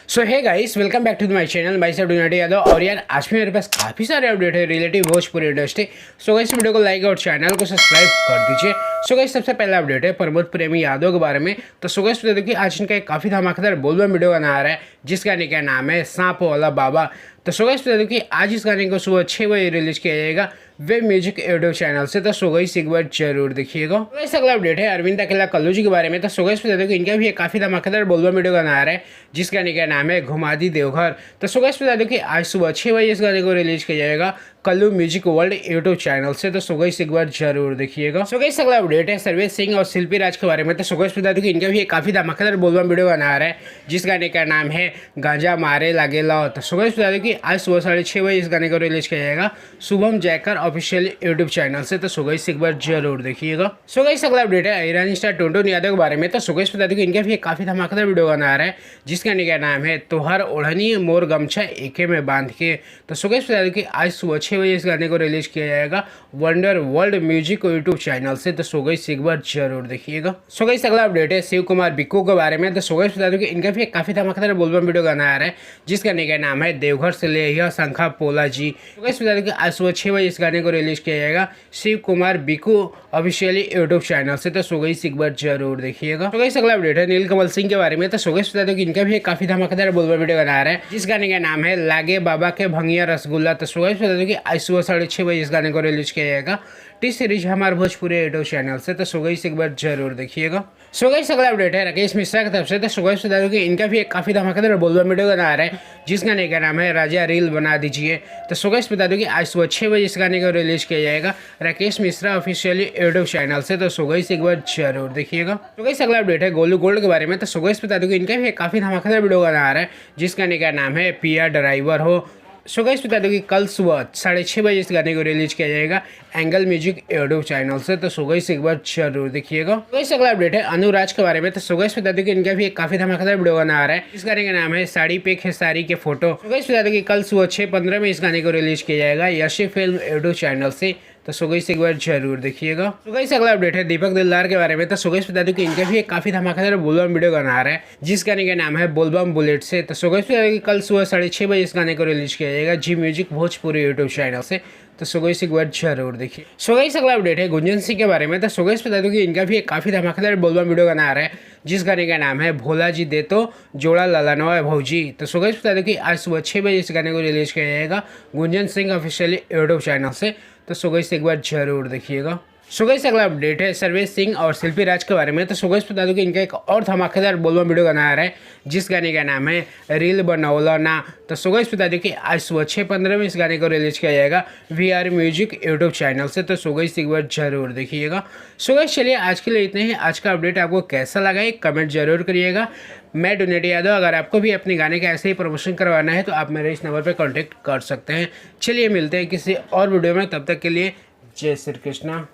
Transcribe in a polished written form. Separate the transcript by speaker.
Speaker 1: So hey guys, welcome back to my channel. भाई साहब डूनाटी यादव। और यार आज भी मेरे पास काफ़ी सारे अपडेट है relative Bhojpuri industry. So guys video को लाइक और चैनल को सब्सक्राइब कर दीजिए। सो गाइस सबसे पहला अपडेट है प्रमोद प्रेमी यादव के बारे में। तो सो गाइस बता दो कि आज इनका एक काफ़ी धमाकेदार बोलबम वीडियो गाना आ रहा है जिस गाने का नाम है सांप वाला बाबा। तो सो गाइस बता दो कि आज इस गाने को सुबह 6 बजे रिलीज किया जाएगा वेब म्यूजिक यूट्यूब चैनल से। तो सो गाइस एक बार जरूर देखिएगा। गाइस अगला अपडेट है अरविंद अकेला कल्लू जी के बारे में। तो सो गाइस बता दो कि इनका भी एक काफ़ी धमाकेदार बोलबम वीडियो गाना आ रहा है जिस गाने का नाम है घुमा दी देवघर। तो सो गाइस बता दो कि आज सुबह 6 बजे इस गाने को रिलीज किया जाएगा Kallu music world YouTube channel से। तो सो गाइस एक बार जरूर देखिएगा। सो गाइस अगला अपडेट है सर्वेश सिंह और शिल्पी राज के बारे में। तो सो गाइस बता दो कि इनका भी एक काफ़ी धमाकेदार बोलबम वीडियो गाना आ रहा है जिस गाने का नाम है गांजा मारे लागे लाओ। तो सो गाइस बता दो कि आज सुबह 6:30 बजे इस गाने को रिलीज किया जाएगा Shubham Jaykar official YouTube channel से। तो सो गाइस एक बार जरूर देखिएगा। सो गाइस अगला अपडेट है ईरानी स्टार टुनटुन यादव के बारे में। तो सो गाइस बता दो कि इनका भी एक काफ़ी धमाकेदार वीडियो गाना आ रहा है जिस गाने का नाम है तोहर ओढ़नी मोर गमछा एके में बांध के। तो सो गाइस बता दो कि आज सुबह 6 बजे इस गाने को रिलीज किया जाएगा wonder world music YouTube channel से। तो सो गाइस एक बार जरूर देखिएगा। सो गाइस अगला अपडेट है शिव कुमार बिक्कू के बारे में। तो सो गाइस बता दो कि इनका भी एक काफ़ी धमाकेदार बोलबम वीडियो गाना आ रहा है जिस गाने का नाम है देवघर से ले यह शंखा पोला जी। तो गाइस बता दो कि आज सुबह 6 बजे इस गाने को रिलीज किया जाएगा Shiv Kumar Bikku officially YouTube channel से। तो सो गाइस एक बार जरूर देखिएगा। तो गाइस अगला अपडेट है नीलकमल सिंह के बारे में। तो सो गाइस बता दो कि इनका भी एक काफ़ी धमाकेदार बोलबम वीडियो गाना आ रहा है जिस गाने का नाम है लागे बाबा के भंगिया रसगुल्ला। तो सो गाइस बता दो कि आज सुबह 6:30 बजे इस गाने को रिलीज किया जाएगा टी सीरीज हमारे भोजपुरी यूट्यूब चैनल से। तो सो गाइस एक बार जरूर देखिएगा। सो गाइस अगला अपडेट है राकेश मिश्रा की तरफ से। तो सो गाइस बता दो कि इनका भी एक काफ़ी धमाकेदार बोलबम वीडियो गाना आ रहा है जिस गाने का नाम है राजा रील बना दीजिए। तो सो गाइस बता दो कि आज सुबह 6 बजे इस गाने को रिलीज किया जाएगा Rakesh Mishra officially YouTube channel से। तो सो गाइस एक बार जरूर देखिएगा। तो गाइस अगला अपडेट है गोलू गोल्ड के बारे में। तो सो गाइस बता दो कि इनका भी एक काफ़ी धमाकेदार वीडियो गाना आ रहा है जिस गाने का नाम है पिया ड्राइवर हो। सो गाइस बता दो कि कल सुबह 6:30 बजे इस गाने को रिलीज किया जाएगा एंगल म्यूजिक यूट्यूब चैनल से। तो सो गाइस एक बार जरूर देखिएगा। तो गाइस अगला अपडेट है अनुराज के बारे में। तो सो गाइस बता दो कि इनका भी एक काफ़ी धमाकेदार वीडियो गाना आ रहा है इस गाने का नाम है साड़ी पे खेसारी के फोटो। सो गाइस बता दो कि कल सुबह 6:15 में इस गाने को रिलीज किया जाएगा यशी फिल्म यूट्यूब चैनल से। तो सो गाइस एक बार जरूर देखिएगा। तो गाइस अगला अपडेट है दीपक दिलदार के बारे में। तो सो गाइस बता दो कि इनका भी एक काफ़ी धमाकेदार बोलबम वीडियो गाना आ रहा है जिस गाने का नाम है बोलबम बुलेट से। तो सो गाइस बता दो कि कल सुबह 6:30 बजे इस गाने को रिलीज किया जाएगा जी म्यूजिक भोजपुरी यूट्यूब चैनल से। तो सो गाइस एक बार जरूर देखिए। सो गाइस अगला अपडेट है गुंजन सिंह के बारे में। तो सो गाइस बता दो कि इनका भी एक काफ़ी धमाकेदार बोलबम वीडियो गाना आ रहा है जिस गाने का नाम है भोला जी दे तो जोड़ा ललनवा भौजी। तो सो गाइस बता दो कि आज सुबह 6 बजे इस गाने को रिलीज किया जाएगा Gunjan Singh officially YouTube channel से। तो सो गाइस एक बार जरूर देखिएगा। सो गाइस अगला अपडेट है सर्वेश सिंह और शिल्पी राज के बारे में। तो सो गाइस बता दो कि इनका एक और धमाकेदार बोलबम वीडियो गाना आ रहा है जिस गाने का नाम है रील बनौला ना। तो सो गाइस बता दो कि आज सुबह 6:15 में इस गाने को रिलीज किया जाएगा VR म्यूजिक यूट्यूब चैनल से। तो सो गाइस एक बार जरूर देखिएगा। सो गाइस चलिए आज के लिए इतने ही। आज का अपडेट आपको कैसा लगा एक कमेंट जरूर करिएगा। मैं डोनेटी यादव। अगर आपको भी अपने गाने का ऐसे ही प्रमोशन करवाना है तो आप मेरे इस नंबर पर कॉन्टैक्ट कर सकते हैं। चलिए मिलते हैं किसी और वीडियो में, तब तक के लिए जय श्री कृष्णा।